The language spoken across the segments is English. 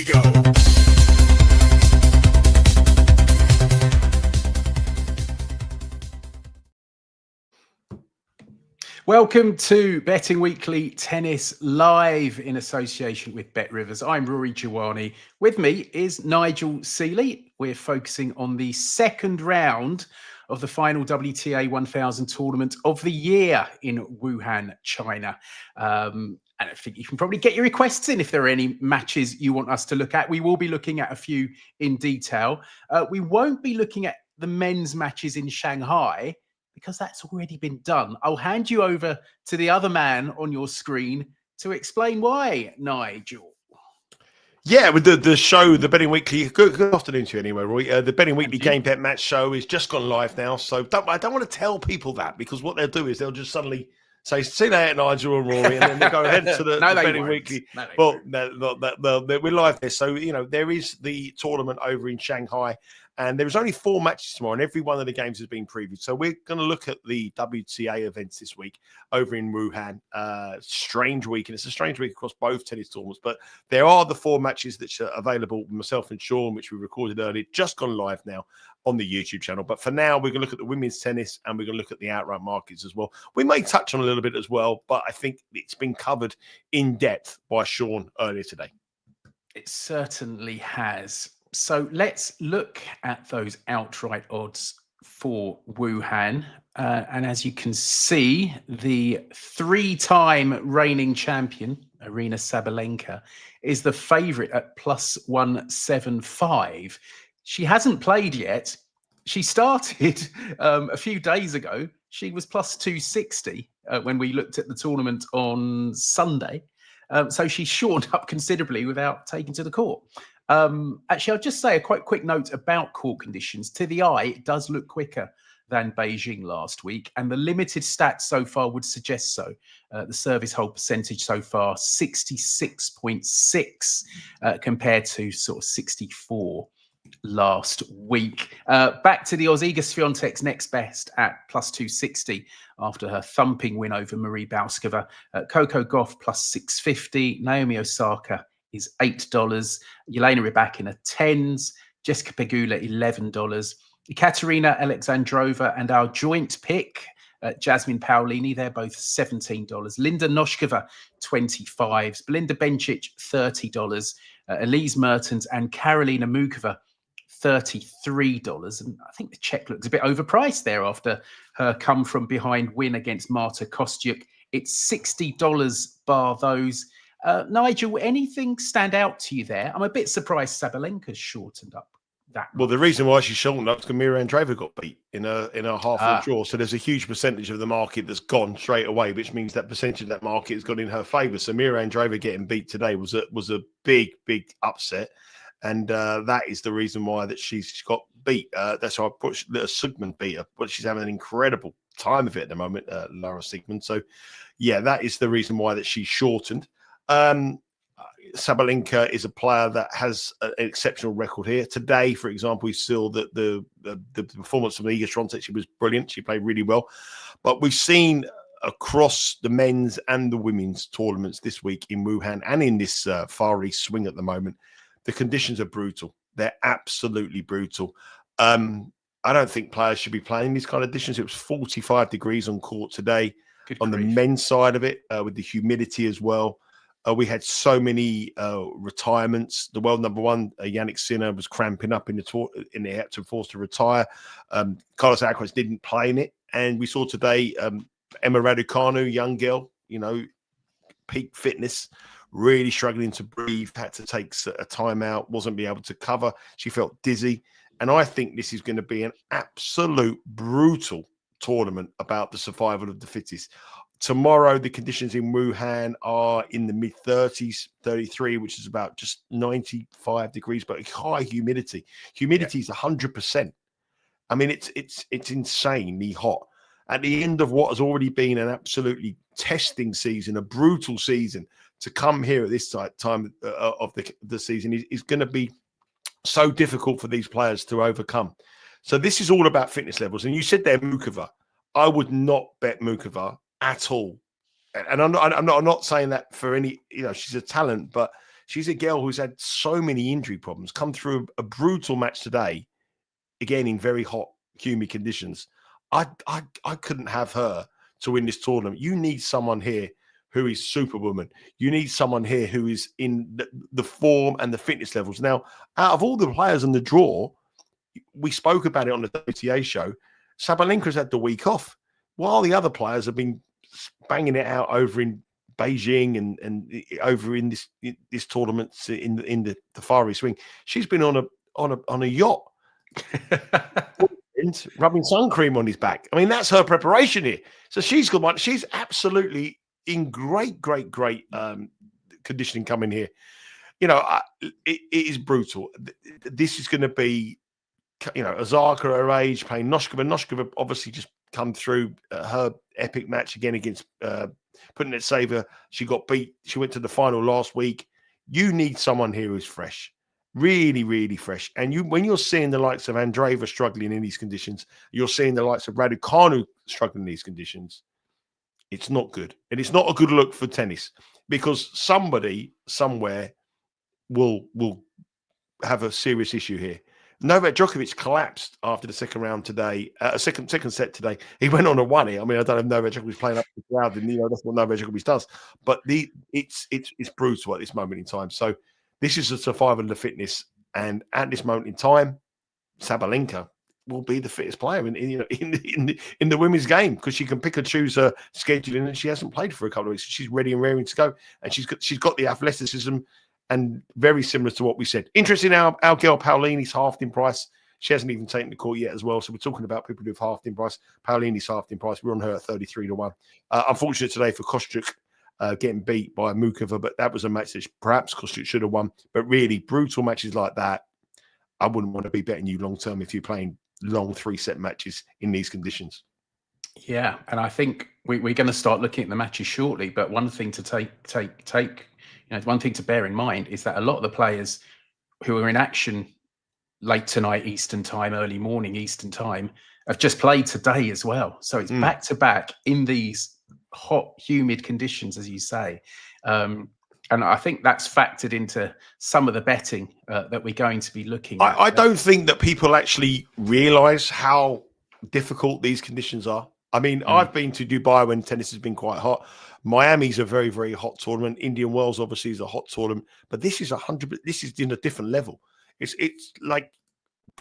go. Welcome to Betting Weekly Tennis live in association with Bet Rivers. I'm Rory Jiwani. With me is Nigel Seeley. We're focusing on the second round of the final WTA 1000 tournament of the year in Wuhan, China. And I think you can probably get your requests in if there are any matches you want us to look at. We will be looking at a few in detail. We won't be looking at the men's matches in Shanghai, because that's already been done. I'll hand you over to the other man on your screen to explain why, Nigel. Yeah, with the show, the Betting Weekly. Good afternoon to you anyway, Roy. The Betting Weekly Game Bet Match show is just gone live now. So I don't want to tell people that, because what they'll do is they'll just suddenly say, see you later, Nigel and Rory, and then they go ahead to the, no, the Betting Weekly. No, we're live there. So, there is the tournament over in Shanghai, and there's only 4 matches tomorrow, and every one of the games has been previewed. So we're going to look at the WTA events this week over in Wuhan. Strange week, and it's a strange week across both tennis tournaments. But there are the 4 matches that are available, myself and Sean, which we recorded earlier, just gone live now on the YouTube channel. But for now, we're going to look at the women's tennis, and we're going to look at the outright markets as well. We may touch on a little bit as well, but I think it's been covered in depth by Sean earlier today. It certainly has. So let's look at those outright odds for Wuhan. And as you can see, the 3-time reigning champion, Aryna Sabalenka, is the favourite at plus 175. She hasn't played yet. She started a few days ago. She was plus 260 when we looked at the tournament on Sunday. So she's shortened up considerably without taking to the court. Actually, I'll just say a quite quick note about court conditions. To the eye, it does look quicker than Beijing last week, and the limited stats so far would suggest so. The service hold percentage so far, 66.6 compared to sort of 64 last week. Back to the Aussie, Swiatek's next best at plus 260 after her thumping win over Marie Bauskova. Coco Gauff plus 650. Naomi Osaka is $8. Elena Rybakina 10s. Jessica Pegula $11. Katerina Alexandrova and our joint pick, Jasmine Paolini, they're both $17. Linda Noskova 25s. Belinda Bencic $30. Elise Mertens and Karolina Muchova $33. And I think the Czech looks a bit overpriced there after her come from behind win against Marta Kostyuk. It's $60 bar those. Nigel, anything stand out to you there? I'm a bit surprised Sabalenka's shortened up that much. Well, the reason why she's shortened up is because Mira Andreeva got beat in a half draw. So there's a huge percentage of the market that's gone straight away, which means that percentage of that market has gone in her favour. So Mira Andreeva getting beat today was a big upset. And that is the reason why that she's got beat. That's why I put Sigmund beat her, but she's having an incredible time of it at the moment, Lara Sigmund. So, yeah, that is the reason why that she's shortened. Sabalenka is a player that has an exceptional record here. Today, for example, we saw that the performance from Iga Swiatek, she was brilliant. She played really well. But we've seen across the men's and the women's tournaments this week in Wuhan and in this Far East swing at the moment, the conditions are brutal. They're absolutely brutal. I don't think players should be playing these kind of conditions. It was 45 degrees on court today. Good on grief. The men's side of it, with the humidity as well. We had so many retirements. The world number one, Yannick Sinner, was cramping up in the tour, and they had to force to retire. Carlos Alcaraz didn't play in it, and we saw today Emma Raducanu, young girl, peak fitness, really struggling to breathe, had to take a time out, wasn't be able to cover. She felt dizzy, and I think this is going to be an absolute brutal tournament about the survival of the fittest. Tomorrow, the conditions in Wuhan are in the mid-30s, 33, which is about just 95 degrees, but high humidity. Humidity is 100%. I mean, it's insanely hot. At the end of what has already been an absolutely testing season, a brutal season, to come here at this time of the season is going to be so difficult for these players to overcome. So this is all about fitness levels. And you said there, Muchova. I would not bet Muchova at all. And I'm not saying that for any, she's a talent, but She's a girl who's had so many injury problems, come through a brutal match today, again in very hot, humid conditions. I couldn't have her to win this tournament. You need someone here who is superwoman. You need someone here who is in the form and the fitness levels. Now, out of all the players in the draw, we spoke about it on the WTA show, Sabalenka's had the week off, while the other players have been banging it out over in Beijing and over in this tournament in the Far East Wing. She's been on a yacht, rubbing sun cream on his back. I mean, that's her preparation here. So she's got one. She's absolutely in great conditioning coming here. You know, it is brutal. This is going to be, you know, Osaka her age playing Noskova. Noskova obviously just come through her epic match again against putting it saver. She got beat. She went to the final last week. You need someone here who's fresh, really fresh. And when you're seeing the likes of Andreeva struggling in these conditions, you're seeing the likes of Raducanu struggling in these conditions. It's not good, and it's not a good look for tennis, because somebody somewhere will have a serious issue here. Novak Djokovic collapsed after the second round today, second set today. He went on a 1-0. I mean, I don't know if Novak Djokovic playing up the crowd, and that's what Novak Djokovic does. But it's brutal at this moment in time. So this is a survival of the fitness, and at this moment in time, Sabalenka will be the fittest player in the women's game, because she can pick and choose her scheduling, and she hasn't played for a couple of weeks. She's ready and raring to go, and she's got the athleticism. And very similar to what we said. Interesting, our girl Paolini's halved in price. She hasn't even taken the court yet as well. So we're talking about people who've halved in price. Paolini's halved in price. We're on her at 33-1. Unfortunate today for Kostyuk getting beat by Muchova, but that was a match that perhaps Kostyuk should have won. But really, brutal matches like that, I wouldn't want to be betting you long term if you're playing long 3-set matches in these conditions. Yeah, and I think we're going to start looking at the matches shortly. But one thing to take. One thing to bear in mind is that a lot of the players who are in action late tonight Eastern time, early morning Eastern time, have just played today as well. So it's back to back in these hot, humid conditions, as you say. And I think that's factored into some of the betting that we're going to be looking at. I don't think that people actually realise how difficult these conditions are. I mean, I've been to Dubai when tennis has been quite hot. Miami's a very, very hot tournament. Indian Wells obviously is a hot tournament, but this is this is in a different level. It's like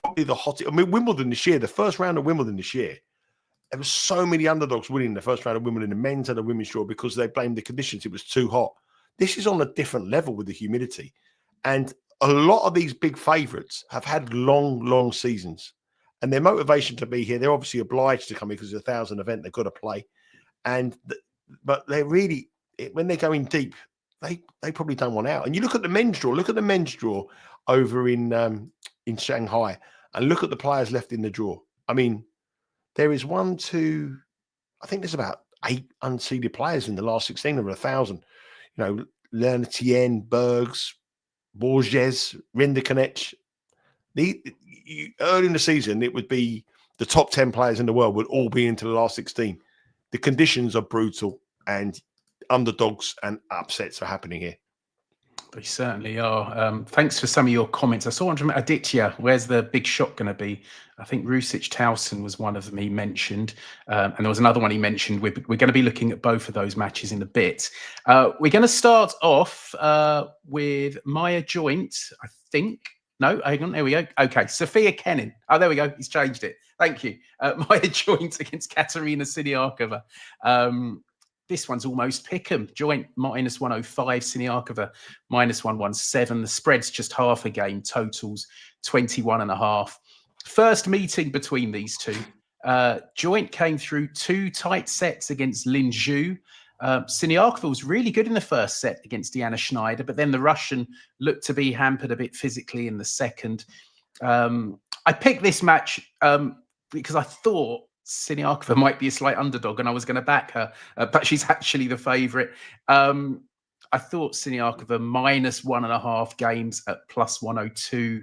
probably the hottest. I mean, Wimbledon this year, the first round of Wimbledon this year, there were so many underdogs winning the first round of Wimbledon, the men's and the women's draw, because they blamed the conditions. It was too hot. This is on a different level with the humidity, and a lot of these big favourites have had long seasons, and their motivation to be here, they're obviously obliged to come here because it's a 1,000 event. They've got to play, but they're really, when they're going deep, they probably don't want out. And you look at the men's draw. Look at the men's draw over in Shanghai, and look at the players left in the draw. I mean, there is I think there's about 8 unseeded players in the last 16 over 1,000. You know, Lerner Tien, Bergs, Borges, Rinderknech. Early in the season, it would be the top 10 players in the world would all be into the last 16. The conditions are brutal, and underdogs and upsets are happening here. They certainly are. Thanks for some of your comments. I saw one from Aditya. Where's the big shot going to be? I think Ruzic Tauson was one of them he mentioned. And there was another one he mentioned. We're going to be looking at both of those matches in a bit. We're going to start off with Maya Joint, I think. No, hang on. There we go. Okay. Sofia Kenin. Oh, there we go. He's changed it. Thank you. Maya Joint against Katerina Siniakova. This one's almost pick'em. Joint minus 105, Siniakova minus 117. The spread's just half a game. Totals 21.5. First meeting between these two. Joint came through 2 tight sets against Lin Zhu. Siniakova was really good in the first set against Diana Schneider, but then the Russian looked to be hampered a bit physically in the second. I picked this match because I thought Siniakova might be a slight underdog and I was going to back her, but she's actually the favourite. I thought Siniakova minus 1.5 games at plus 102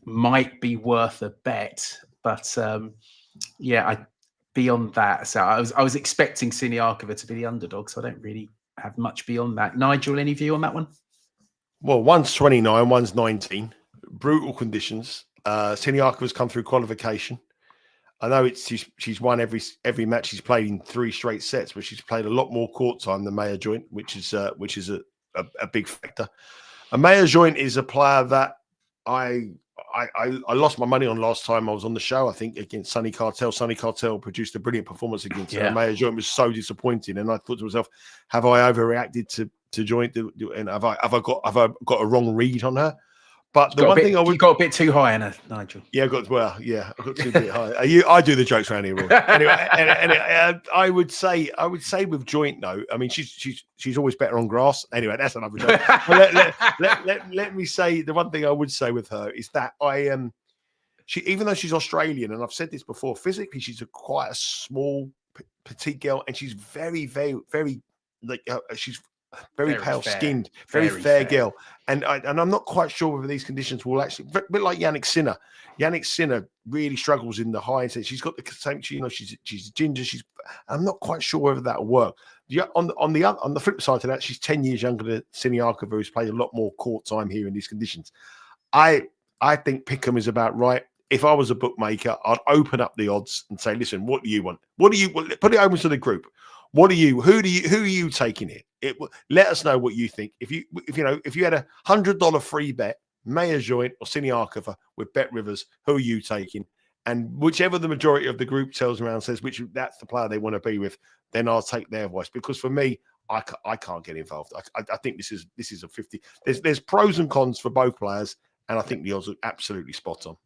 might be worth a bet, but beyond that, so I was expecting Siniakova to be the underdog, so I don't really have much beyond that. Nigel, any view on that one? Well, one's 29, one's 19. Brutal conditions. Siniakova's come through qualification. I know she's won every match she's played in 3 straight sets, but she's played a lot more court time than Maya Joint, which is a big factor. And Maya Joint is a player that I lost my money on last time I was on the show, I think, against Sunny Cartel. Sunny Cartel produced a brilliant performance against her. Maya Joint was so disappointing. And I thought to myself, have I overreacted to Joint? And have I got a wrong read on her? But the one thing you got a bit too high on her, Nigel. Yeah, I got too bit high. I do the jokes around here, Rory. Anyway, I would say with Joint though. I mean, she's always better on grass. Anyway, that's another joke. let me say the one thing I would say with her is that she, even though she's Australian, and I've said this before, physically she's quite a small, petite girl, and she's very, very, very she's very pale skinned, very fair girl. And I'm not quite sure whether these conditions will actually, a bit like Jannik Sinner. Jannik Sinner really struggles in the high end. She's got the same, she's ginger. I'm not quite sure whether that'll work. On the flip side to that, she's 10 years younger than Siniakova, who's played a lot more court time here in these conditions. I think Pick'em is about right. If I was a bookmaker, I'd open up the odds and say, listen, what do you want? Put it open to the group. Who are you taking here? Let us know what you think. If you had $100 free bet, Maya Joint or Siniakova with Bet Rivers, who are you taking? And whichever the majority of the group tells around says that's the player they want to be with, then I'll take their voice. Because for me, I can't get involved. I think this is a 50. There's pros and cons for both players, and I think the odds are absolutely spot on.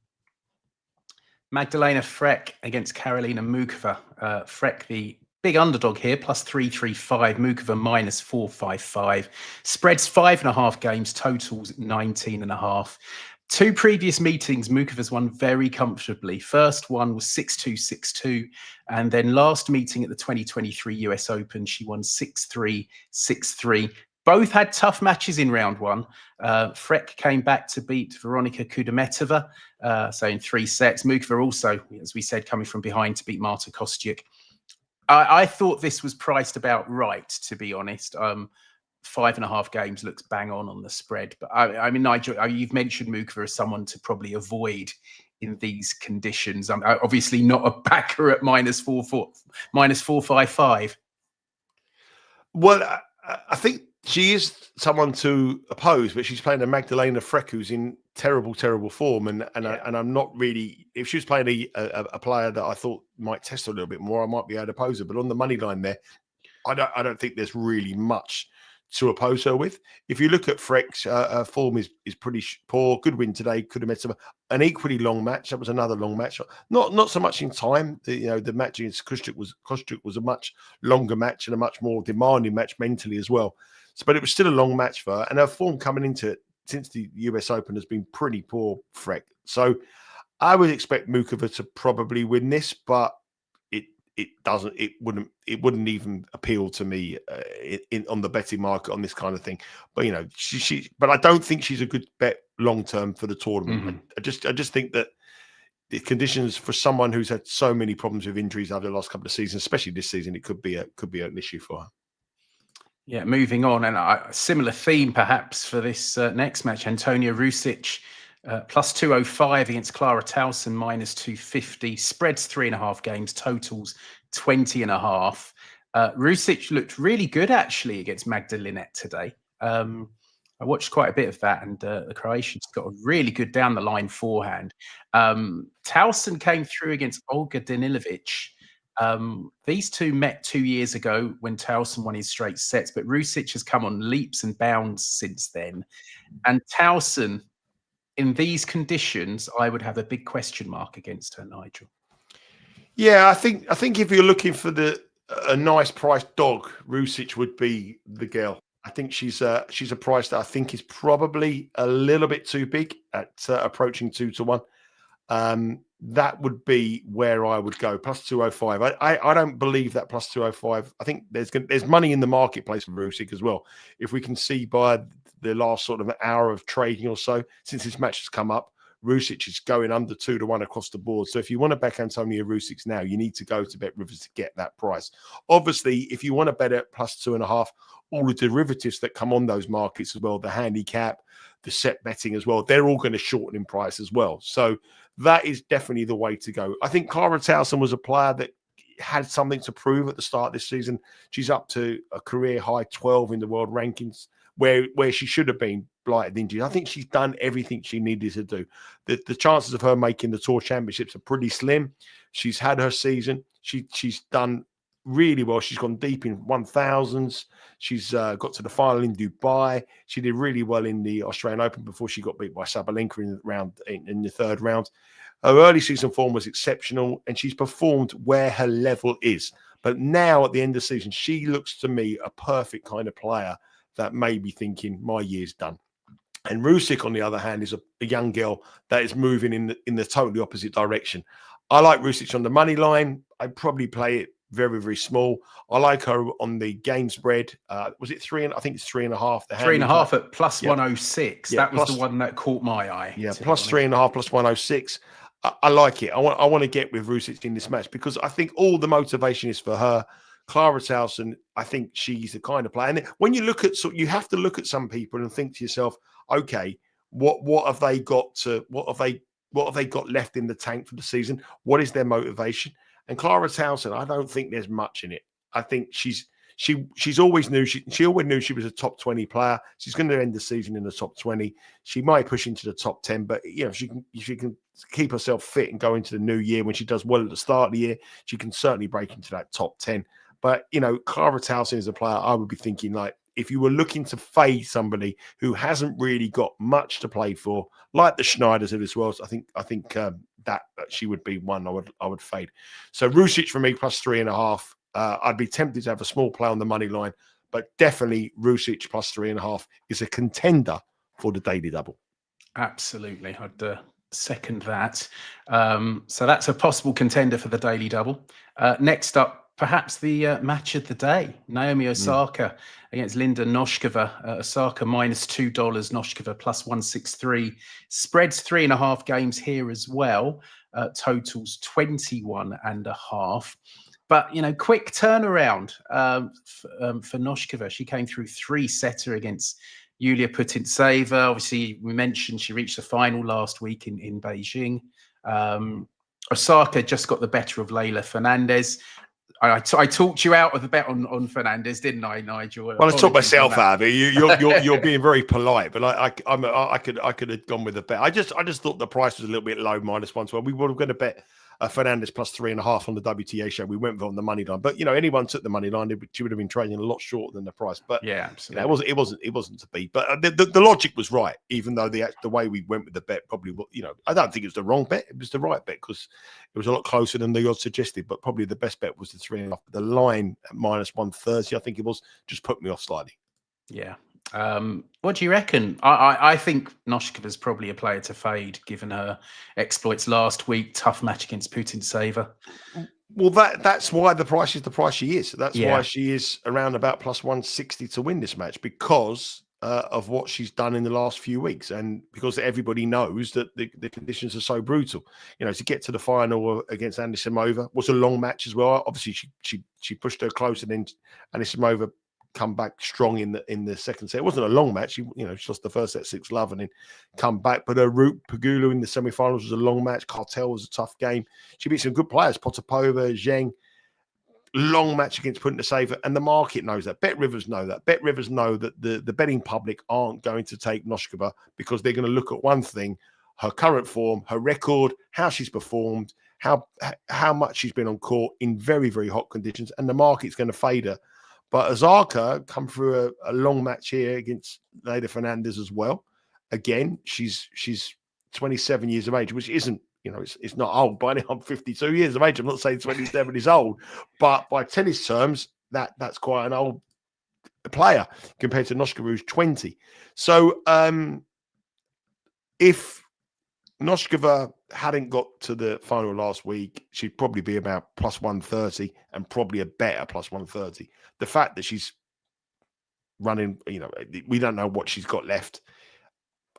Magdalena Frech against Karolina Muchova. Frech, the big underdog here, plus 335. Muchova minus 455. Spreads 5.5 games, totals 19.5. 2 previous meetings, Muchova's won very comfortably. First one was 6-2, 6-2. And then last meeting at the 2023 US Open, she won 6-3, 6-3. Both had tough matches in round one. Frech came back to beat Veronika Kudermetova, so in 3 sets. Muchova also, as we said, coming from behind to beat Marta Kostyuk. I thought this was priced about right, to be honest. 5.5 games looks bang on the spread. But I mean, Nigel, you've mentioned Muchova as someone to probably avoid in these conditions. I'm obviously not a backer at minus 455. Well, I think she is someone to oppose, but she's playing a Magdalena Frech who's in terrible form, and I'm not really. If she was playing a player that I thought might test her a little bit more, I might be able to oppose her. But on the money line there, I don't think there's really much to oppose her with. If you look at Frech's, her form is pretty poor. Good win today. Could have met an equally long match. That was another long match. Not so much in time. The match against Kostyuk was a much longer match and a much more demanding match mentally as well. But it was still a long match for her, and her form coming into it since the US Open has been pretty poor, Frech. So I would expect Muchova to probably win this, but it wouldn't even appeal to me on the betting market on this kind of thing. But but I don't think she's a good bet long term for the tournament. Mm-hmm. I just think that the conditions for someone who's had so many problems with injuries over the last couple of seasons, especially this season, it could be an issue for her. Yeah, moving on, and a similar theme perhaps for this next match. Antonia Ruzic plus 205 against Clara Tauson minus 250. Spreads 3.5 games, totals 20.5. Ruzic looked really good actually against Magdalena today. I watched quite a bit of that, and the Croatian's got a really good down the line forehand. Tauson came through against Olga Danilovic. These two met 2 years ago when Tauson won his straight sets, but Ruzic has come on leaps and bounds since then. And Tauson, in these conditions, I would have a big question mark against her, Nigel. Yeah, I think if you're looking for a nice priced dog, Ruzic would be the girl. I think she's a price that I think is probably a little bit too big at approaching 2-1. That would be where I would go, plus 205. I don't believe that plus 205. I think there's money in the marketplace for Ruzic as well. If we can see by the last sort of hour of trading or so since this match has come up, Ruzic is going under 2-1 across the board. So if you want to back Antonia Ruzic now, you need to go to Bet Rivers to get that price. Obviously, if you want to bet at +2.5, all the derivatives that come on those markets as well, the handicap, the set betting as well, they're all going to shorten in price as well. So that is definitely the way to go. I think Clara Tauson was a player that had something to prove at the start of this season. She's up to a career high 12 in the world rankings, where she should have been blighted injuries. I think she's done everything she needed to do. The chances of her making the Tour Championships are pretty slim. She's had her season. She's done really well. She's gone deep in 1000s. She's got to the final in Dubai. She did really well in the Australian Open before she got beat by Sabalenka in the third round. Her early season form was exceptional, and she's performed where her level is. But now at the end of the season, she looks to me a perfect kind of player that may be thinking, my year's done. And Ruzic, on the other hand, is a young girl that is moving in the totally opposite direction. I like Ruzic on the money line. I'd probably play it very, very small. I like her on the game spread. Was it 3? I think it's 3.5. The 3.5 at +106. Yeah, that was the one that caught my eye. Yeah, +3.5, +106. I like it. I want to get with Ruzic in this match because I think all the motivation is for her. Clara Tauson, I think she's the kind of player. And when you look at, you have to look at some people and think to yourself, okay, what have they got left in the tank for the season? What is their motivation? And Clara Tauson, I don't think there's much in it. I think she's always knew she always knew she was a top 20 player. She's going to end the season in the top 20. She might push into the top 10, but if she can keep herself fit and go into the new year when she does well at the start of the year, she can certainly break into that top 10. But Clara Tauson is a player I would be thinking, like, if you were looking to fade somebody who hasn't really got much to play for, like the Schneiders of this world, I think that she would be one I would fade. So Ruzic for me +3.5. I'd be tempted to have a small play on the money line, but definitely Ruzic +3.5 is a contender for the daily double. Absolutely, I'd second that. So that's a possible contender for the daily double. Next up, perhaps the match of the day: Naomi Osaka against Linda Noskova. Osaka -$2, Noskova +163. Spreads 3.5 games here as well. Totals 21.5. But, quick turnaround for Noskova. She came through 3-setter against Yulia Putintseva. Obviously, we mentioned she reached the final last week in Beijing. Osaka just got the better of Leylah Fernandez. I talked you out of the bet on Fernandez, didn't I, Nigel? Well, I talked myself out of it. You're being very polite, but I could have gone with the bet. I just thought the price was a little bit low, -112. We were going to bet Fernandez +3.5 on the WTA show. We went on the money line, but anyone took the money line, she would have been trading a lot shorter than the price. But yeah, absolutely, it wasn't to be. But the logic was right, even though the way we went with the bet probably, I don't think it was the wrong bet. It was the right bet because it was a lot closer than the odds suggested. But probably the best bet was the 3.5. The line at -130, I think it was, just put me off slightly. Yeah. What do you reckon? I think Noskova's probably a player to fade, given her exploits last week. Tough match against Putintseva. Well, that's why the price is the price she is. That's why she is around about +160 to win this match, because of what she's done in the last few weeks, and because everybody knows that the conditions are so brutal. To get to the final against Anisimova was a long match as well. Obviously, she pushed her close, and then Anisimova come back strong in the second set. It wasn't a long match. She lost the first set 6-love and then come back. But her route Pegula in the semi-finals was a long match. Cartel was a tough game. She beat some good players, Potapova, Zheng. Long match against Putintseva, and the market knows that. Bet Rivers know that. Bet Rivers know that the betting public aren't going to take Noskova, because they're going to look at one thing: her current form, her record, how she's performed, how much she's been on court in very, very hot conditions, and the market's going to fade her. But Osaka come through a long match here against Leylah Fernandez as well. Again, she's 27 years of age, which isn't, it's not old. By now, I'm 52 years of age. I'm not saying 27 is old, but by tennis terms, that's quite an old player compared to Noskova, who's 20. So if Noskova hadn't got to the final last week, she'd probably be about +130, and probably a better +130. The fact that she's running, we don't know what she's got left.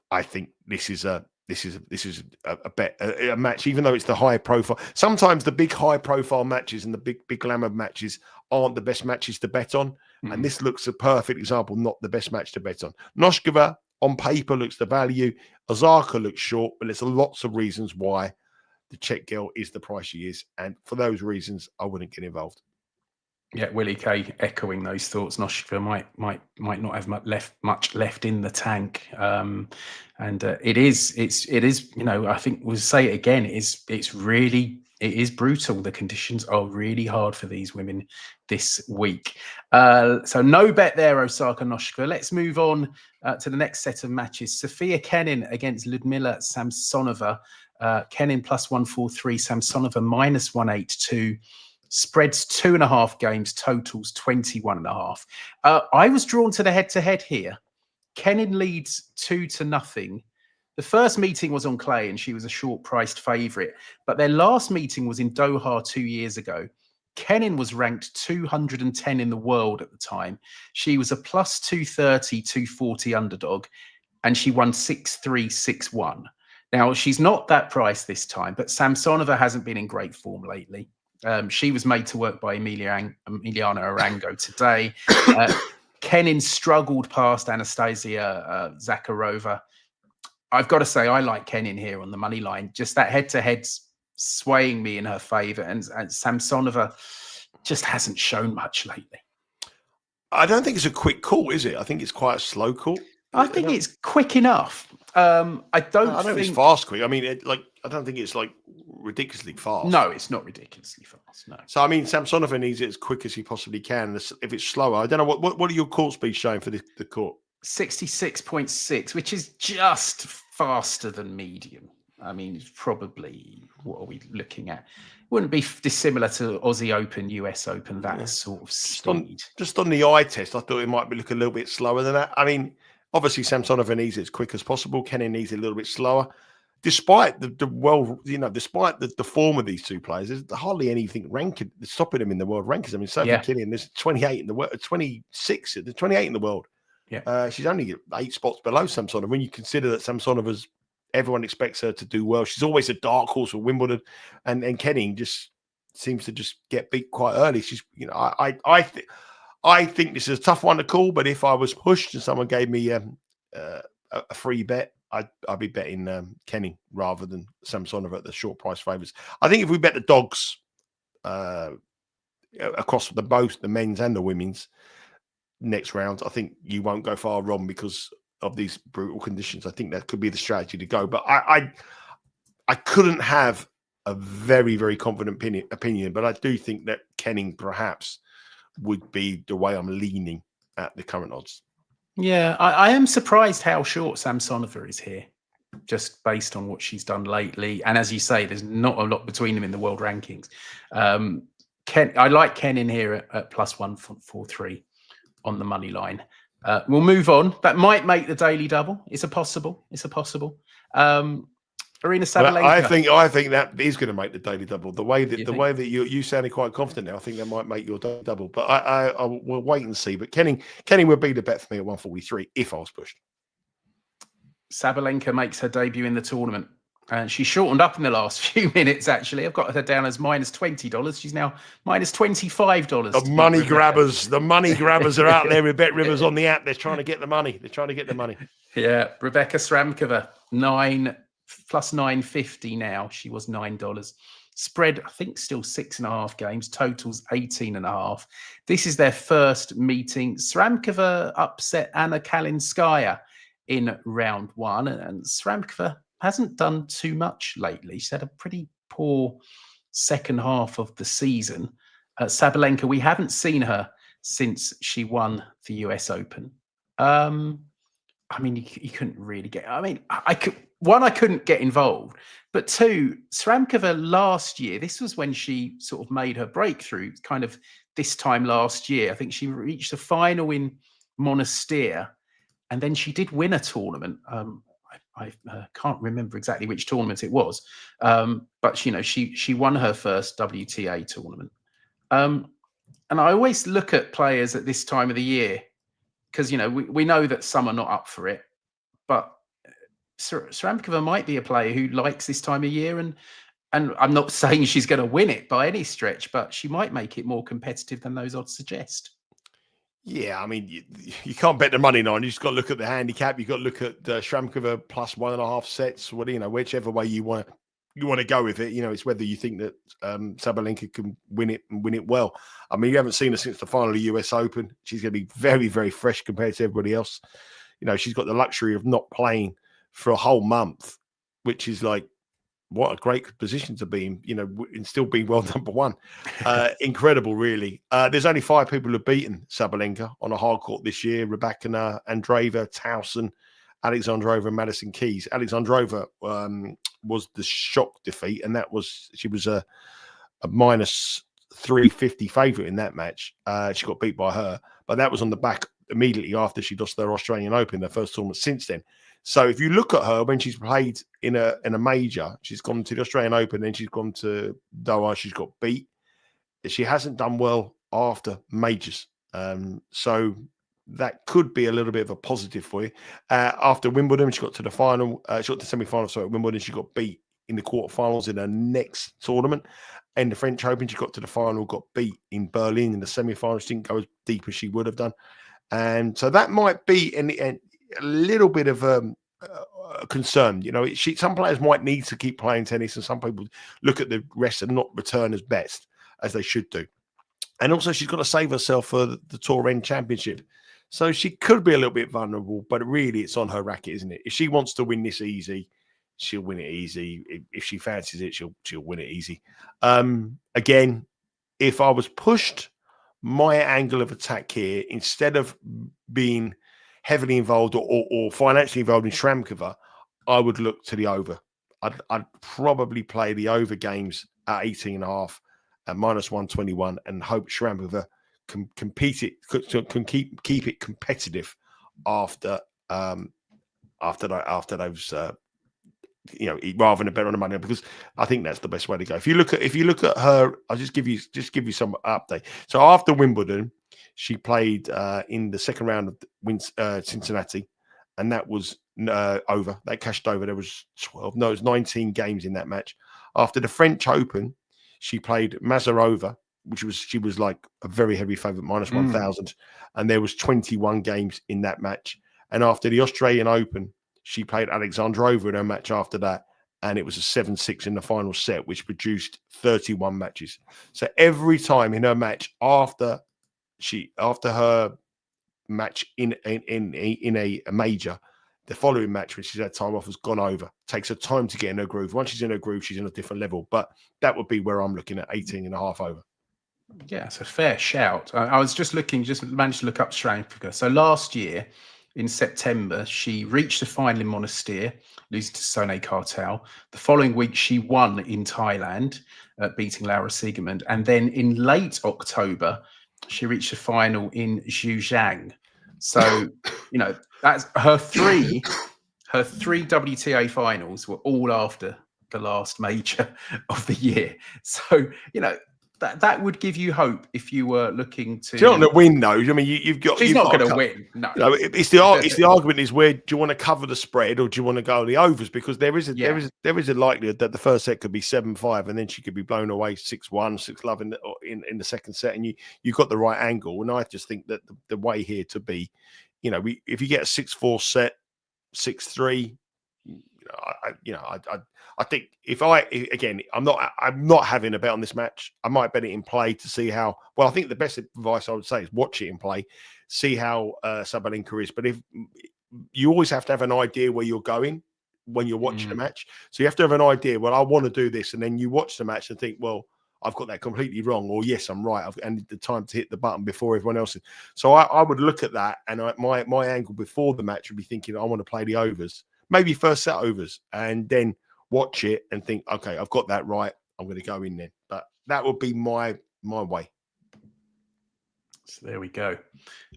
I think this is a this is a match, even though it's the high profile. Sometimes the big high profile matches and the big glamour matches aren't the best matches to bet on. And this looks a perfect example, not the best match to bet on. Noskova on paper looks the value. Osaka looks short, but there's lots of reasons why the Czech girl is the price she is. And for those reasons, I wouldn't get involved. Yeah, Willie K echoing those thoughts. Noskova might not have much left in the tank, and it is. You know, I think we'll say it again. It is brutal. The conditions are really hard for these women this week. So no bet there, Osaka Noskova. Let's move on to the next set of matches. Sofia Kenin against Liudmila Samsonova. Kenin +143, Samsonova -182. Spreads 2.5 games, totals 21.5. I was drawn to the head-to-head here. Kenin leads 2-0. The first meeting was on clay and she was a short-priced favourite. But their last meeting was in Doha 2 years ago. Kenin was ranked 210 in the world at the time. She was a +230, 240 underdog, and she won 6-3, 6-1. Now, she's not that price this time, but Samsonova hasn't been in great form lately. She was made to work by Emiliana Arango today. Kenin struggled past Anastasia Zakharova. I've got to say, I like Kenin here on the money line. Just that head-to-head's swaying me in her favour, and Samsonova just hasn't shown much lately. I don't think it's a quick call, is it? I think it's quite a slow call. I think it's quick enough. I don't think it's fast quick. I mean, I don't think it's like ridiculously fast. No, it's not ridiculously fast. No. So I mean, Samsonova needs it as quick as he possibly can. If it's slower, I don't know what are your court speeds showing for the court? 66.6, which is just faster than medium. I mean, it's probably, what are we looking at? Wouldn't be dissimilar to Aussie Open, US Open, that sort of speed. Just on the eye test, I thought it might be looking a little bit slower than that. I mean, obviously Samsonova needs it as quick as possible. Kenin needs it a little bit slower. Despite despite the form of these two players, there's hardly anything ranking stopping them in the world rankings. I mean, Sophie Kenin, there's 28 in the world, 26, there's 28 in the world. Yeah, she's only 8 spots below Samsonova. When you consider that Samsonova's, everyone expects her to do well. She's always a dark horse for Wimbledon, and Kenin just seems to just get beat quite early. She's, you know, I think this is a tough one to call, but if I was pushed and someone gave me a free bet, I'd be betting Kenin rather than Samsonova at the short price favourites. I think if we bet the dogs across both the men's and the women's next round, I think you won't go far wrong because of these brutal conditions. I think that could be the strategy to go. But I couldn't have a very, very confident opinion, but I do think that Kenin perhaps would be the way I'm leaning at the current odds. Yeah, I am surprised how short Samsonova is here, just based on what she's done lately. And as you say, there's not a lot between them in the world rankings. I like Kenin here at +143 on the money line. We'll move on. That might make the daily double. It's a possible. Aryna Sabalenka. I think that is going to make the daily double. The way that you sounded quite confident now, I think that might make your daily double. But I will wait and see. But Kenin would be the bet for me at 143 if I was pushed. Sabalenka makes her debut in the tournament. And she shortened up in the last few minutes, actually. I've got her down as -$20. She's now -$25. The money grabbers are out there with Bet Rivers on the app. They're trying to get the money. Yeah, Rebecca Sramkova, +950 now. She was $9. Spread, I think, still 6.5 games. Totals 18.5. This is their first meeting. Sramkova upset Anna Kalinskaya in round 1. And Sramkova hasn't done too much lately. She's had a pretty poor second half of the season. Sabalenka, we haven't seen her since she won the US Open. I mean, you couldn't really get... I mean, I couldn't get involved. But 2, Sramkova last year, this was when she sort of made her breakthrough, kind of this time last year. I think she reached the final in Monastir, and then she did win a tournament. I can't remember exactly which tournament it was, but you know, she won her first WTA tournament. And I always look at players at this time of the year because, you know, we know that some are not up for it, but Sramkova might be a player who likes this time of year, and I'm not saying she's going to win it by any stretch, but she might make it more competitive than those odds suggest. Yeah, I mean, you can't bet the money on. You just got to look at the handicap. You got to look at Sramkova plus 1.5 sets. What whichever way you want to go with it. It's whether you think that Sabalenka can win it and win it well. I mean, you haven't seen her since the final of the US Open. She's going to be very, very fresh compared to everybody else. She's got the luxury of not playing for a whole month, which is like, what a great position to be in, and still be world number one. Incredible, really. There's only 5 people who've beaten Sabalenka on a hard court this year: Rybakina, Andreeva, Tauson, Alexandrova, and Madison Keys. Alexandrova was the shock defeat, and she was a minus 350 favourite in that match. She got beat by her, but that was on the back immediately after she lost their Australian Open, their first tournament since then. So if you look at her when she's played in a major, she's gone to the Australian Open, then she's gone to Doha, she's got beat. She hasn't done well after majors. So that could be a little bit of a positive for you. After Wimbledon, she got to the final, she got to semi-final, sorry, at Wimbledon, she got beat in the quarterfinals in her next tournament. And the French Open, she got to the final, got beat in Berlin in the semi-finals, didn't go as deep as she would have done. And so that might be a little bit of a concern. Some players might need to keep playing tennis, and some people look at the rest and not return as best as they should do. And also, she's got to save herself for the Tour End Championship. So she could be a little bit vulnerable, but really it's on her racket, isn't it? If she wants to win this easy, she'll win it easy. If she fancies it, she'll win it easy. Again, if I was pushed, my angle of attack here, instead of being heavily involved or financially involved in Sramkova, I would look to the over. I'd probably play the over games at 18.5 at minus 121 and hope Sramkova can keep it competitive after those rather than a bet on the money, because I think that's the best way to go. If you look at her, I'll just give you some update. So after Wimbledon, she played in the second round of Cincinnati, and that was over. That cashed over. There was 19 games in that match. After the French Open, she played Mazarova, she was like a very heavy favourite, minus 1,000, and there was 21 games in that match. And after the Australian Open, she played Alexandrova in her match after that, and it was a 7-6 in the final set, which produced 31 matches. So every time in her match after her match in a major, the following match, when she's had time off, has gone over. Takes her time to get in her groove. Once she's in her groove, she's in a different level. But that would be where I'm looking at 18.5 over. Yeah, it's a fair shout. I was just managed to look up Sramkova. So last year in September, she reached the final in Monastir, losing to Sone Cartel. The following week, she won in Thailand, beating Laura Siegemund. And then in late October, she reached the final in Zhejiang. So, that's her three WTA finals were all after the last major of the year. So, that would give you hope if you were looking to. She's not going to win, though. I mean, you've got. She's not going to win. No, it's the argument is, where do you want to cover the spread or do you want to go the overs? Because there is a likelihood that the first set could be 7-5 and then she could be blown away 6-1, 6-love in the second set, and you got the right angle. And I just think that the way here to be, if you get a 6-4 set, 6-3. I think I'm not having a bet on this match. I might bet it in play to see how. Well, I think the best advice I would say is watch it in play, see how Sabalenka is. But if you always have to have an idea where you're going when you're watching a match, so you have to have an idea. Well, I want to do this, and then you watch the match and think, well, I've got that completely wrong, or yes, I'm right. I need the time to hit the button before everyone else is. So I would look at that, and my angle before the match would be thinking, I want to play the overs. Maybe first set overs, and then watch it and think, okay, I've got that right. I'm going to go in there. But that would be my way. So there we go.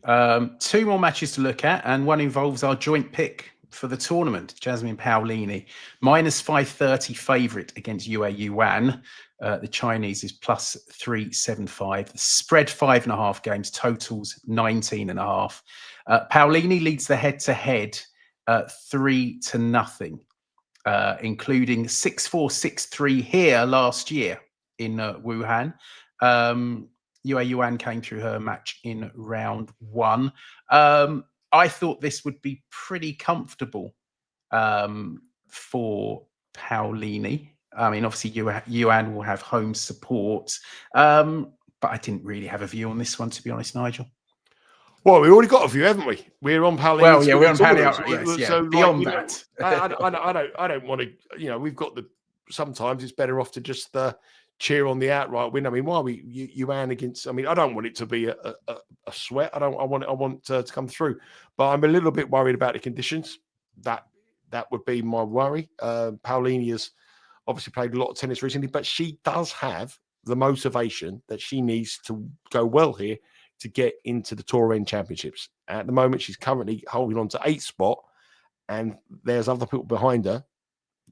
2 more matches to look at, and one involves our joint pick for the tournament. Jasmine Paolini, minus 530 favourite against Yuan. The Chinese is plus 375. The spread 5.5 games, totals 19.5. Paolini leads the head-to-head 3-0, including 6-4, 6-3 here last year in Wuhan. Yuan came through her match in round 1. I thought this would be pretty comfortable for Paolini. I mean, obviously, Yuan will have home support, but I didn't really have a view on this one, to be honest, Nigel. Well, we already got a view, haven't we? We're on Paolini. Well, yeah, we're on Paolini. Yes, yeah. So, beyond like, that, I don't want to. You know, we've got the. Sometimes it's better off to just cheer on the outright win. I mean, why we Yuan against? I mean, I don't want it to be a sweat. I want to come through, but I'm a little bit worried about the conditions. That would be my worry. Paolini has obviously played a lot of tennis recently, but she does have the motivation that she needs to go well here to get into the Tour End Championships. At the moment, she's currently holding on to 8th spot, and there's other people behind her,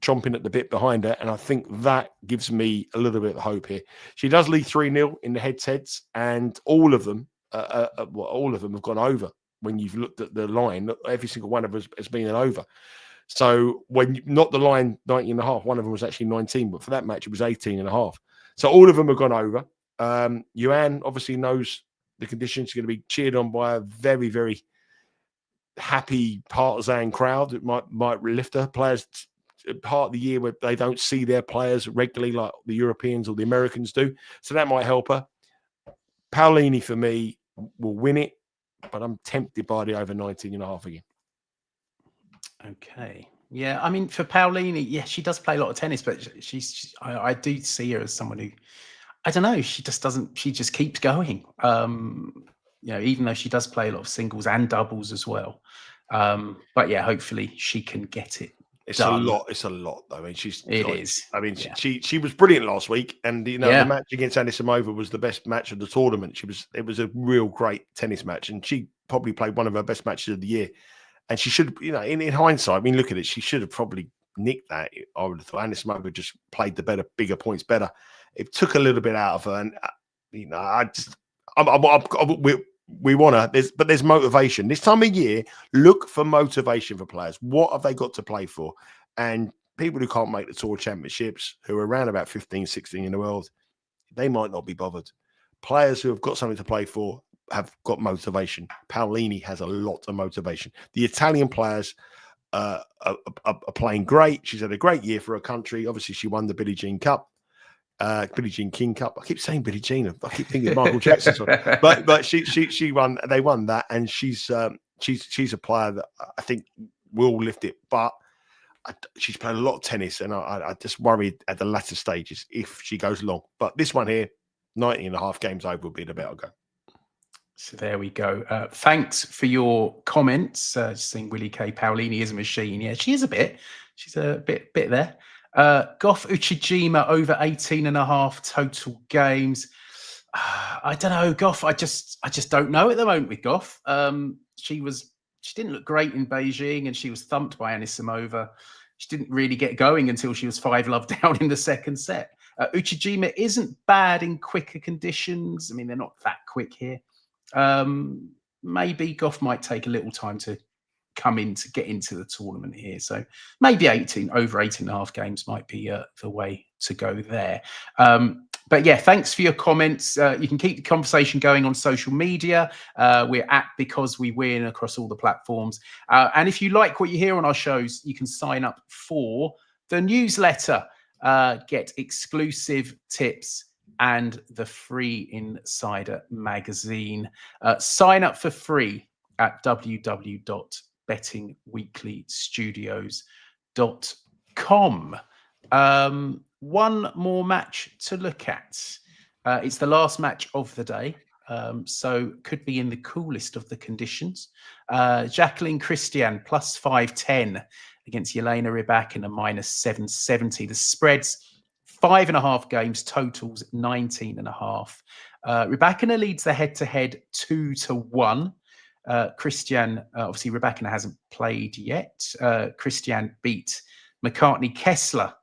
chomping at the bit behind her, and I think that gives me a little bit of hope here. She does lead 3-0 in the head-to-heads, and all of them have gone over. When you've looked at the line, every single one of us has been an over. So when not the line 19.5, one of them was actually 19, but for that match it was 18.5. So all of them have gone over. Yuan obviously knows the conditions. She's going to be cheered on by a very, very happy partisan crowd that might lift her. Players, part of the year where they don't see their players regularly like the Europeans or the Americans do. So that might help her. Paolini, for me, will win it, but I'm tempted by the over 19.5 again. Okay. Yeah, I mean, for Paolini, yeah, she does play a lot of tennis, but I do see her as someone who, I don't know, she just keeps going. You know, even though she does play a lot of singles and doubles as well. But yeah, hopefully she can get it. It's done. a lot. It's a lot, though. I mean, Yeah. she was brilliant last week, and you know the match against Anisimova was the best match of the tournament. It was a real great tennis match, and she probably played one of her best matches of the year. And she should, you know, in hindsight, I mean, look at it. She should have probably nicked that. I would have thought Anisimova just played the bigger points better. It took a little bit out of her, and you know, we want her. There's motivation this time of year. Look for motivation for players. What have they got to play for? And people who can't make the Tour Championships, who are around about 15, 16 in the world, they might not be bothered. Players who have got something to play for have got motivation. Paolini has a lot of motivation. The Italian players are playing great. She's had a great year for her country. Obviously, she won the Billie Jean Cup, Billie Jean King Cup. I keep saying Billie Jean. I keep thinking Michael Jackson. But she won. They won that, and she's a player that I think will lift it. But she's played a lot of tennis, and I just worry at the latter stages if she goes long. But this one here, 19.5 games over would be the better go. So there we go. Thanks for your comments. Just saying Willie K. Paolini is a machine. Yeah, she is a bit. She's a bit there. Goff Uchijima over 18.5 total games. I don't know, Goff. I just don't know at the moment with Goff. She didn't look great in Beijing, and she was thumped by Anisimova. She didn't really get going until she was 5-love down in the second set. Uchijima isn't bad in quicker conditions. I mean, they're not that quick here. Maybe Goff might take a little time to get into the tournament here. So maybe over 18.5 games might be the way to go there. But yeah, thanks for your comments. You can keep the conversation going on social media. We're at Because We Win across all the platforms. And if you like what you hear on our shows, you can sign up for the newsletter, get exclusive tips and the free Insider magazine. Sign up for free at www.bettingweeklystudios.com. One more match to look at. It's the last match of the day, so could be in the coolest of the conditions. Jaqueline Cristian plus 510 against Elena Rybakina minus 770. The spreads 5.5 games, totals 19.5. Rybakina leads the head-to-head 2-1. Cristian, obviously Rybakina hasn't played yet. Cristian beat McCartney Kessler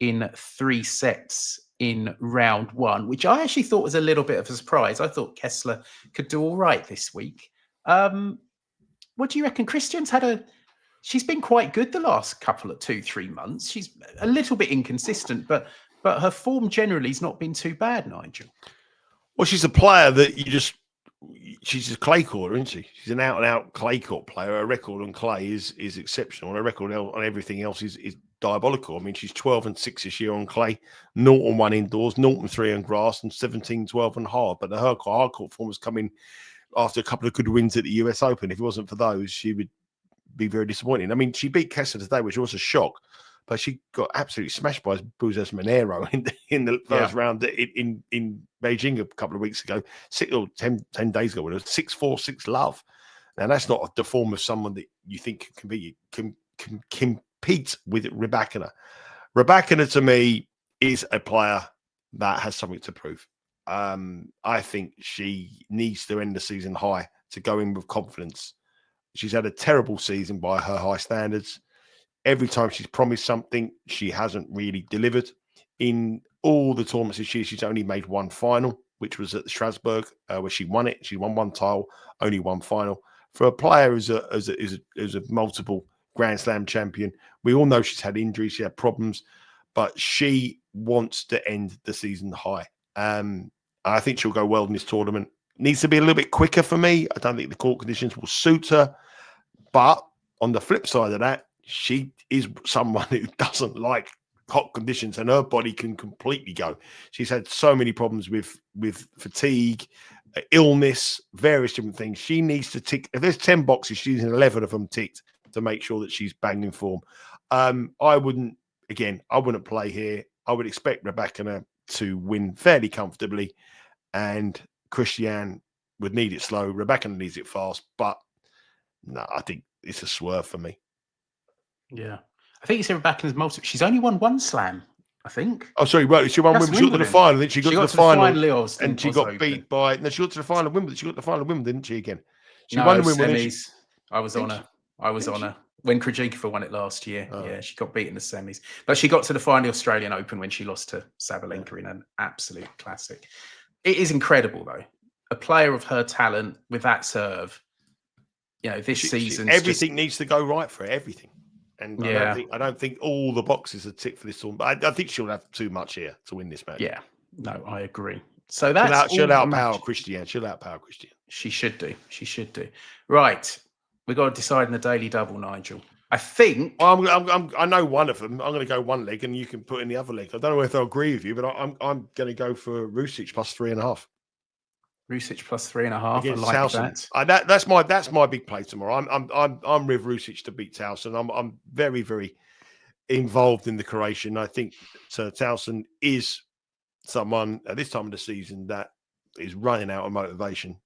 in 3 sets in round 1, which I actually thought was a little bit of a surprise. I thought Kessler could do all right this week. What do you reckon? Cristian's had she's been quite good the last couple of 2-3 months. She's a little bit inconsistent, but her form generally has not been too bad, Nigel. Well, she's a player that she's a clay court, isn't she? She's an out-and-out clay court player. Her record on clay is exceptional. Her record on everything else is diabolical. I mean, she's 12-6 this year on clay, 0-1 indoors, 0-3 on grass, and 17-12 on hard. But her hard court form has come in after a couple of good wins at the US Open. If it wasn't for those, she would be very disappointing. I mean, she beat Kessler today, which was a shock, but she got absolutely smashed by Buzas Monero in the first round in Beijing a couple of weeks ago, 10 days ago. It was 6-4, 6-love. Now, that's not the form of someone that you think can compete with Rybakina. Rybakina, to me, is a player that has something to prove. I think she needs to end the season high to go in with confidence. She's had a terrible season by her high standards. Every time she's promised something, she hasn't really delivered. In all the tournaments this year, she's only made one final, which was at Strasbourg, where she won it. She won one title, only one final. For a player who's a multiple Grand Slam champion, we all know she's had injuries, she had problems, but she wants to end the season high. I think she'll go well in this tournament. Needs to be a little bit quicker for me. I don't think the court conditions will suit her. But on the flip side of that, she is someone who doesn't like hot conditions, and her body can completely go. She's had so many problems with fatigue, illness, various different things. She needs to tick. If there's 10 boxes, she's in 11 of them ticked to make sure that she's bang in form. I wouldn't play here. I would expect Rybakina to win fairly comfortably, and Cristian would need it slow. Rybakina needs it fast, but no, I think it's a swerve for me. Yeah. I think you said Rybakina's multiple. She's only won one slam, I think. Oh, sorry, right. She won Wimbledon. She got to the final. Then she got to the final, and she got beat by. No, she got to the final of Wimbledon. She got to the final of Wimbledon, didn't she? Again, she won the Wimbledon. Semis. I was on her when Krejcikova won it last year. Oh. Yeah, she got beat in the semis, but she got to the final Australian Open when she lost to Sabalenka in an absolute classic. It is incredible, though. A player of her talent with that serve, this season, everything needs to go right for her. Everything. And I don't think all the boxes are ticked for this tournament. But I think she'll have too much here to win this match. Yeah, no, I agree. So that's she'll outpower Cristian. She'll outpower Cristian. She should do. She should do. Right, we got to decide in the daily double, Nigel. I think I know one of them. I'm going to go one leg, and you can put in the other leg. I don't know if they'll agree with you, but I'm going to go for Ruzic plus 3.5. Ruzic plus 3.5. Against I like Tauson. That's my big play tomorrow. I'm with Ruzic to beat Tauson. I'm very, very involved in the Croatian. I think Tauson is someone at this time of the season that is running out of motivation.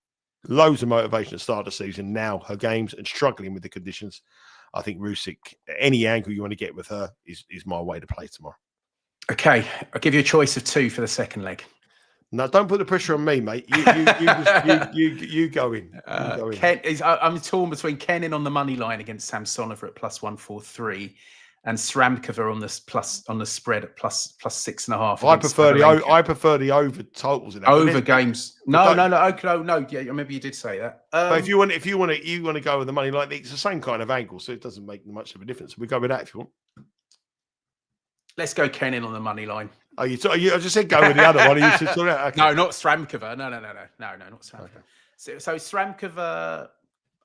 Loads of motivation at the start of the season. Now her games and struggling with the conditions. I think Ruzic, any angle you want to get with her, is my way to play tomorrow. Okay, I'll give you a choice of 2 for the second leg. No, don't put the pressure on me, mate. You go in. I'm torn between Kenin on the money line against Samsonova at plus 143, and Sramkova on the spread at plus 6.5. I prefer the over totals in that. Over games. No. Yeah, maybe you did say that. But if you want to go with the money line, it's the same kind of angle, so it doesn't make much of a difference. We go with that if you want. Let's go Kenin on the money line. I just said go with the other one. Okay. No, not Sramkova. No, not Sramkova. Okay. So Sramkova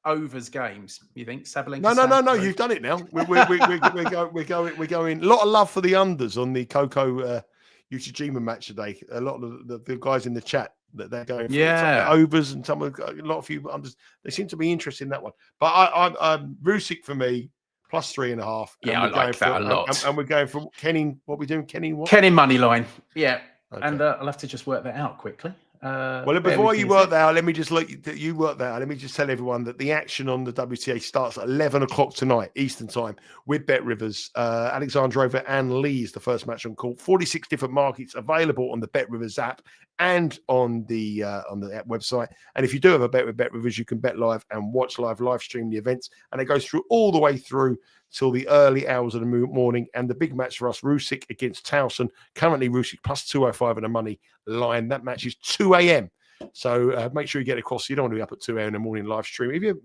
overs games. You think Sabalenka? No. You've done it now. We're going. A lot of love for the unders on the Coco Uchijima match today. A lot of the guys in the chat that they're going for overs, and a lot of few unders. They seem to be interested in that one. But I'm Ruzic for me. Plus 3.5. Yeah, I like that a lot. And we're going for Kenin. What are we doing? Kenin what? Kenin money line. Yeah. Okay. And I'll have to just work that out quickly. Well, before you work that out, let me just work that out. Let me just tell everyone that the action on the WTA starts at 11 o'clock tonight, Eastern time, with Bet Rivers. Alexandrova and Lee is the first match on court. 46 different markets available on the Bet Rivers app and on the website. And if you do have a bet with Bet Rivers, you can bet live and watch live stream the events. And it goes through all the way through till the early hours of the morning. And the big match for us, Ruzic against Tauson. Currently, Ruzic plus 205 in the money line. That match is 2 a.m. So make sure you get across. You don't want to be up at 2 a.m. in the morning live stream. If you,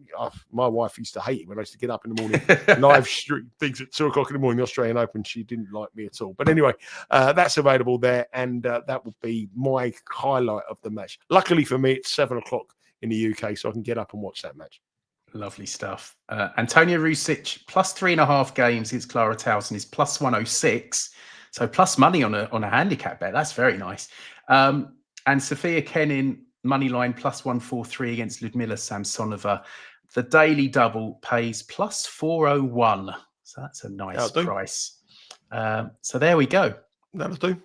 my wife used to hate it when I used to get up in the morning live stream things at 2 o'clock in the morning, the Australian Open. She didn't like me at all. But anyway, that's available there, and that will be my highlight of the match. Luckily for me, it's 7 o'clock in the UK, so I can get up and watch that match. Lovely stuff. Antonia Ruzic plus 3.5 games against Clara Tauson is plus 106. So plus money on a handicap bet. That's very nice. And Sofia Kenin money line plus 143 against Liudmila Samsonova. The daily double pays plus 401. So that's a nice price. So there we go. That'll do.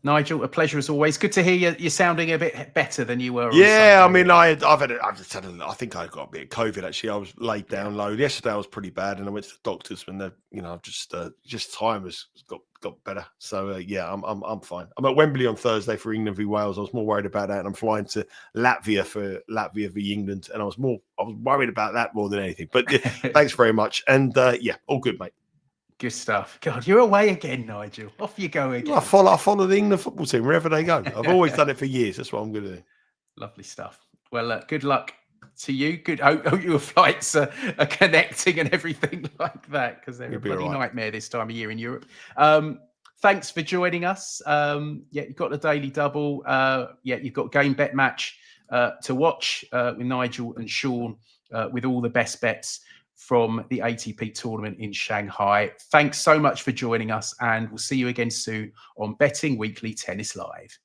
Nigel, a pleasure as always. Good to hear you're sounding a bit better than you were. Yeah, I mean, I think I got a bit of COVID actually. I was laid down low. Yesterday I was pretty bad, and I went to the doctors when just time has got better. So yeah, I'm fine. I'm at Wembley on Thursday for England v Wales. I was more worried about that, and I'm flying to Latvia v England, and I was worried about that more than anything. But yeah, thanks very much, and yeah, all good, mate. Good stuff. God, you're away again, Nigel. Off you go again. I follow the England football team wherever they go. I've always done it for years. That's what I'm going to do. Lovely stuff. Well, good luck to you. Good. Hope your flights are connecting and everything like that, because they're a bloody nightmare this time of year in Europe. Thanks for joining us. Yeah, you've got the daily double. Yeah, you've got game bet match to watch with Nigel and Sean with all the best bets from the ATP tournament in Shanghai. Thanks so much for joining us, and we'll see you again soon on Betting Weekly Tennis Live.